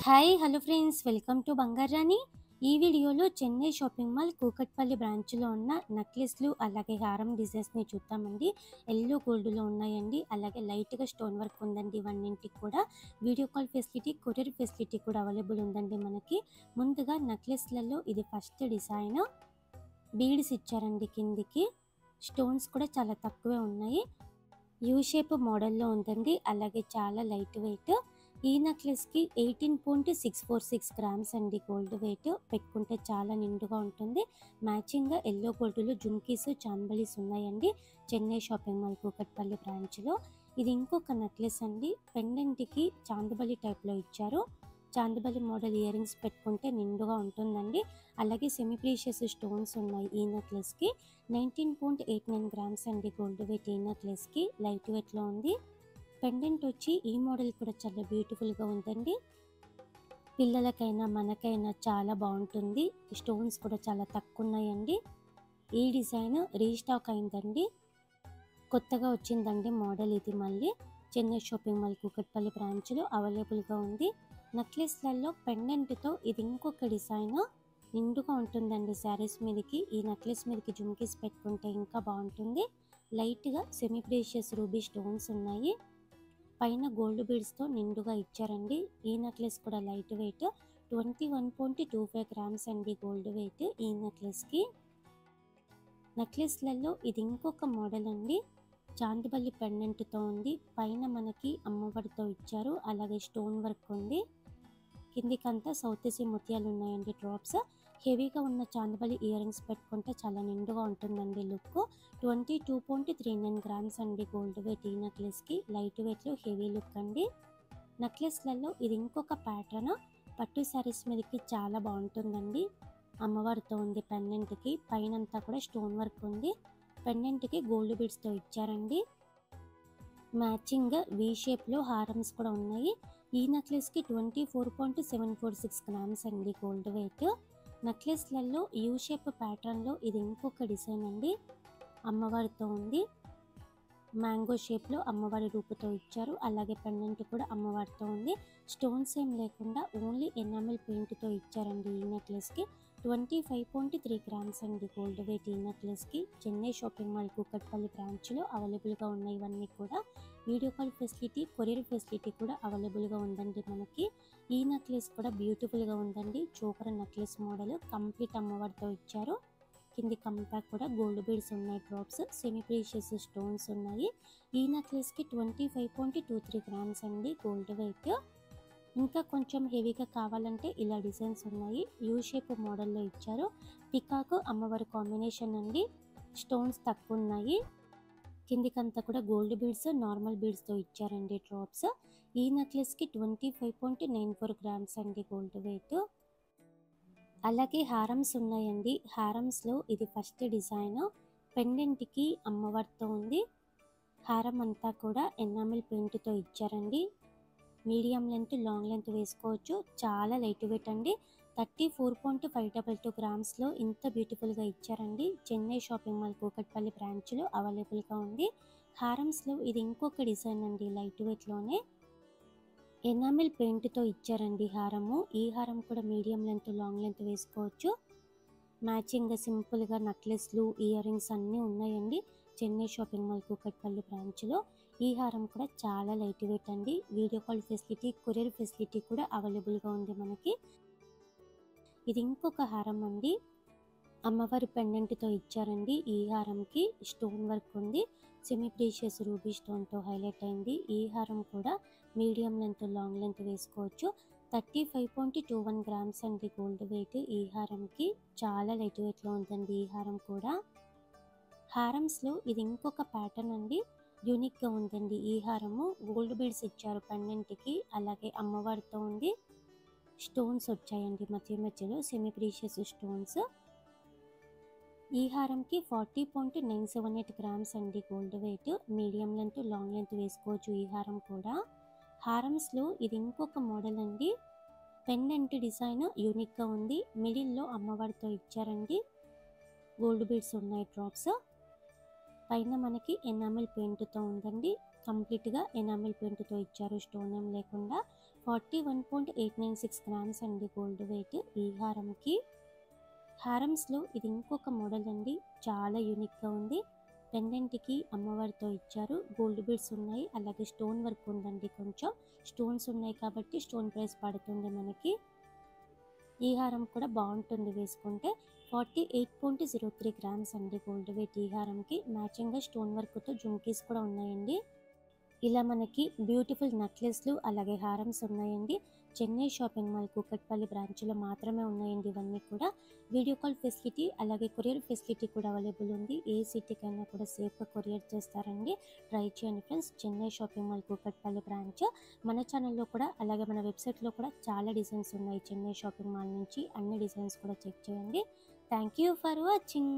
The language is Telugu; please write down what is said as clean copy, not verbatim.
Hi hello friends, welcome to బంగారు రాణి. ఈ వీడియోలో చెన్నై షాపింగ్ మాల్ కూకట్పల్లి బ్రాంచ్లో ఉన్న నెక్లెస్లు అలాగే హారం డిజైన్స్ని చూద్దామండి. ఎల్లో గోల్డ్లో ఉన్నాయండి, అలాగే లైట్గా స్టోన్ వర్క్ ఉందండి. ఇవన్నింటికి కూడా video call facility, courier facility కూడా అవైలబుల్ ఉందండి మనకి. ముందుగా నెక్లెస్లలో ఇది ఫస్ట్ డిజైన్, బీడ్స్ ఇచ్చారండి. కిందికి స్టోన్స్ కూడా చాలా తక్కువే ఉన్నాయి. యూ షేప్ మోడల్లో ఉందండి, అలాగే చాలా లైట్ వెయిట్. ఈ నెక్లెస్కి 18.646 గ్రామ్స్ అండి గోల్డ్ వెయిట్. పెట్టుకుంటే చాలా నిండుగా ఉంటుంది. మ్యాచింగ్గా ఎల్లో గోల్డ్లో జుమ్కీస్, చాందబలీస్ ఉన్నాయండి చెన్నై షాపింగ్ మాల్ కూకట్పల్లి బ్రాంచ్లో. ఇది ఇంకొక నెక్లెస్ అండి. పెండెంట్కి చాందబలి టైప్లో ఇచ్చారు. చాందబలి మోడల్ ఇయర్ రింగ్స్ పెట్టుకుంటే నిండుగా ఉంటుందండి. అలాగే సెమీ ప్రీషియస్ స్టోన్స్ ఉన్నాయి ఈ నెక్లెస్కి. 19.89 గ్రామ్స్ అండి గోల్డ్ వెయిట్ ఈ నెక్లెస్కి. లైట్ వెయిట్లో ఉంది. పెండెంట్ వచ్చి ఈ మోడల్ కూడా చాలా బ్యూటిఫుల్గా ఉందండి. పిల్లలకైనా మనకైనా చాలా బాగుంటుంది. స్టోన్స్ కూడా చాలా తక్కువ ఉన్నాయండి. ఈ డిజైన్ రీస్టాక్ అయిందండి, కొత్తగా వచ్చిందండి మోడల్. ఇది మళ్ళీ చెన్నై షాపింగ్ మాల్ కూకట్పల్లి బ్రాంచ్లో అవైలబుల్గా ఉంది. నెక్లెస్లలో పెండెంట్తో ఇది ఇంకొక డిజైన్. నిండుగా ఉంటుందండి శారీస్ మీదకి. ఈ నెక్లెస్ మీదకి జుమ్కీస్ పెట్టుకుంటే ఇంకా బాగుంటుంది. లైట్గా సెమీ ప్రీషియస్ రూబీ స్టోన్స్ ఉన్నాయి. పైన గోల్డ్ బీడ్స్తో నిండుగా ఇచ్చారండి. ఈ నెక్లెస్ కూడా లైట్ వెయిట్. 21.25 గ్రామ్స్ అండి గోల్డ్ వెయిట్ ఈ నెక్లెస్కి. నెక్లెస్లలో ఇది ఇంకొక మోడల్ అండి. చాందిబల్లి పెండెంట్తో ఉంది. పైన మనకి అమ్మవారితో ఇచ్చారు, అలాగే స్టోన్ వర్క్ ఉంది. కిందికంతా సౌత్ సీ ముత్యాలు ఉన్నాయండి, డ్రాప్స్. హెవీగా ఉన్న చాందబలి ఇయర్ రింగ్స్ పెట్టుకుంటే చాలా నిండుగా ఉంటుందండి లుక్. 22.39 గ్రామ్స్ అండి గోల్డ్ వెయిట్ ఈ నెక్లెస్కి. లైట్ వెయిట్లో హెవీ లుక్ అండి. నెక్లెస్లలో ఇది ఇంకొక ప్యాటర్న్. పట్టు శారీస్ మీదకి చాలా బాగుంటుందండి. అమ్మవారితో ఉంది పెండెంట్కి. పైనంతా కూడా స్టోన్ వర్క్ ఉంది. పెండెంట్కి గోల్డ్ బీడ్స్తో ఇచ్చారండి. మ్యాచింగ్ వీ షేప్లో హారమ్స్ కూడా ఉన్నాయి. ఈ నెక్లెస్కి 24.746 గ్రామ్స్ అండి గోల్డ్ వెయిట్. నెక్లెస్లలో యూ షేప్ ప్యాటర్న్లో ఇది ఇంకొక డిజైన్ అండి. అమ్మవారితో ఉంది. మ్యాంగో షేప్లో అమ్మవారి రూపుతో ఇచ్చారు, అలాగే పెండెంట్ కూడా అమ్మవారితో ఉంది. స్టోన్స్ ఏం లేకుండా ఓన్లీ ఎనామిల్ పెయింట్తో ఇచ్చారండి ఈ నెక్లెస్కి. 25.3 గ్రామ్స్ అండి గోల్డ్ వెయిట్ ఈ నెక్లెస్కి. చెన్నై షాపింగ్ మాల్ కూకట్పల్లి బ్రాంచ్లో అవైలబుల్గా ఉన్నాయి ఇవన్నీ కూడా. Video call facility, courier facility కూడా అవైలబుల్గా ఉందండి మనకి. ఈ నెక్లెస్ కూడా బ్యూటిఫుల్గా ఉందండి. చోకర నెక్లెస్ మోడల్, కంప్లీట్ అమ్మవారితో ఇచ్చారు. కింది కంతా కూడా గోల్డ్ బీడ్స్ ఉన్నాయి, డ్రాప్స్. సెమీ ప్రీషియస్ స్టోన్స్ ఉన్నాయి. ఈ నెక్లెస్కి 25.23 గ్రామ్స్ అండి గోల్డ్ వెయిట్. ఇంకా కొంచెం హెవీగా కావాలంటే ఇలా డిజైన్స్ ఉన్నాయి. యూ షేప్ మోడల్లో ఇచ్చారు. పికాక్ అమ్మవారి కాంబినేషన్ అండి. స్టోన్స్ తక్కువ ఉన్నాయి. కిందికంతా కూడా గోల్డ్ బీడ్స్, నార్మల్ బీడ్స్తో ఇచ్చారండి డ్రాప్స్. ఈ నెక్లెస్కి 25.94 గ్రామ్స్ అండి గోల్డ్ వెయిట్. అలాగే హారమ్స్ ఉన్నాయండి. హారమ్స్లో ఇది ఫస్ట్ డిజైన్. పెండెంట్కి అమ్మవారితో ఉంది. హారం అంతా కూడా ఎనామిల్ పెయింట్తో ఇచ్చారండి. మీడియం లెంత్, లాంగ్ లెంత్ వేసుకోవచ్చు. చాలా లైట్ వెయిట్ అండి. 34.522 గ్రామ్స్లో ఇంత బ్యూటిఫుల్గా ఇచ్చారండి. చెన్నై షాపింగ్ మాల్ కూకట్పల్లి బ్రాంచ్లో అవైలబుల్గా ఉంది. హారమ్స్లో ఇది ఇంకొక డిజైన్ అండి, లైట్ వెయిట్లోనే. ఎనామిల్ పెయింట్తో ఇచ్చారండి హారము. ఈ హారం కూడా మీడియం లెంత్, లాంగ్ లెంత్ వేసుకోవచ్చు. మ్యాచింగ్ సింపుల్గా నెక్లెస్లు, ఇయర్ రింగ్స్ అన్నీ ఉన్నాయండి చెన్నై షాపింగ్ మాల్ కూకట్పల్లి బ్రాంచ్లో. ఈ హారం కూడా చాలా లైట్ వెయిట్ అండి. Video call facility, courier facility కూడా అవైలబుల్గా ఉంది మనకి. ఇది ఇంకొక హారం అండి. అమ్మవారి పెండెంట్తో ఇచ్చారండి. ఈ హారంకి స్టోన్ వర్క్ ఉంది. సెమీ ప్రీషియస్ రూబీ స్టోన్తో హైలైట్ అయింది. ఈ హారం కూడా మీడియం లెంత్, లాంగ్ లెంత్ వేసుకోవచ్చు. 35.21 గ్రామ్స్ అండి గోల్డ్ వెయిట్ ఈ హారంకి. చాలా లైట్ వెయిట్లో ఉందండి ఈ హారం కూడా. హారమ్స్లో ఇది ఇంకొక ప్యాటర్న్ అండి. యూనిక్గా ఉందండి ఈ హారము. గోల్డ్ బీడ్స్ ఇచ్చారు పెండెంట్కి, అలాగే అమ్మవారితో ఉంది. స్టోన్స్ వచ్చాయండి మధ్య మధ్యలో, సెమీ ప్రీషియస్ స్టోన్స్. ఈ హారంకి 40.978 గ్రామ్స్ అండి gold weight. Medium length, long length వేసుకోవచ్చు ఈ హారం కూడా. హారమ్స్లో ఇది ఇంకొక మోడల్ అండి. పెండెంట్ డిజైన్ యూనిక్గా ఉంది. మిడిల్లో అమ్మవారితో ఇచ్చారండి. గోల్డ్ బీడ్స్ ఉన్నాయి, డ్రాప్స్. పైన మనకి ఎనామిల్ పెయింట్తో ఉందండి. కంప్లీట్గా ఎనామిల్ పెయింట్తో ఇచ్చారు, స్టోన్ ఏం లేకుండా. 41.896 గ్రామ్స్ అండి గోల్డ్ వెయిట్ ఈ హారంకి. హారమ్స్లో ఇది ఇంకొక మోడల్ అండి, చాలా యూనిక్గా ఉంది. పెండెంట్కి అమ్మవారితో ఇచ్చారు, గోల్డ్ బీడ్స్ ఉన్నాయి, అలాగే స్టోన్ వర్క్ ఉందండి. కొంచెం స్టోన్స్ ఉన్నాయి కాబట్టి స్టోన్ ప్రైస్ పడుతుంది మనకి. ఈ హారం కూడా బాగుంటుంది వేసుకుంటే. 48.03 గ్రామ్స్ అండి గోల్డ్ వెయిట్ ఈ హారంకి. మ్యాచింగ్గా స్టోన్ వర్క్తో జుమ్కీస్ కూడా ఉన్నాయండి. ఇలా మనకి బ్యూటిఫుల్ నెక్లెస్లు అలాగే హారమ్స్ ఉన్నాయండి. చెన్నై షాపింగ్ మాల్ కూకట్పల్లి బ్రాంచ్లో మాత్రమే ఉన్నాయండి ఇవన్నీ కూడా. వీడియో కాల్ ఫెసిలిటీ అలాగే కొరియర్ ఫెసిలిటీ కూడా అవైలబుల్ ఉంది. ఏ సిటీకైనా కూడా సేఫ్గా కొరియర్ చేస్తారండి. ట్రై చేయండి friends. Chennai shopping mall Kukatpally branch. మన ఛానల్లో కూడా అలాగే మన వెబ్సైట్లో కూడా చాలా డిజైన్స్ ఉన్నాయి చెన్నై షాపింగ్ మాల్ నుంచి. అన్ని డిజైన్స్ కూడా చెక్ చేయండి. Thank you for watching.